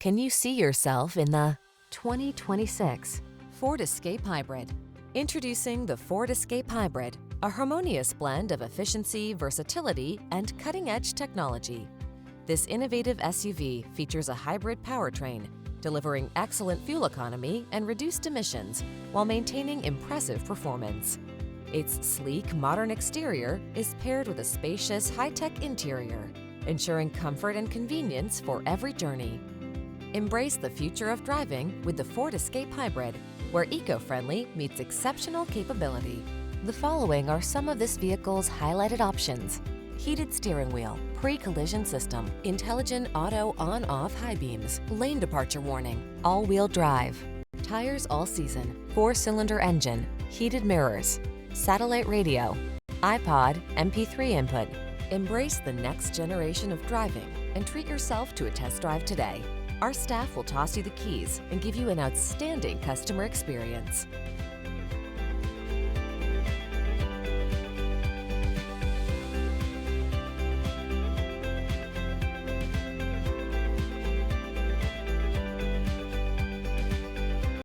Can you see yourself in the 2026 Ford Escape Hybrid? Introducing the Ford Escape Hybrid, a harmonious blend of efficiency, versatility, and cutting-edge technology. This innovative SUV features a hybrid powertrain, delivering excellent fuel economy and reduced emissions while maintaining impressive performance. Its sleek, modern exterior is paired with a spacious, high-tech interior, ensuring comfort and convenience for every journey. Embrace the future of driving with the Ford Escape Hybrid, where eco-friendly meets exceptional capability. The following are some of this vehicle's highlighted options: heated steering wheel, pre-collision system, intelligent auto on-off high beams, lane departure warning, all-wheel drive, tires all season, 4-cylinder engine, heated mirrors, satellite radio, iPod, MP3 input. Embrace the next generation of driving and treat yourself to a test drive today. Our staff will toss you the keys and give you an outstanding customer experience.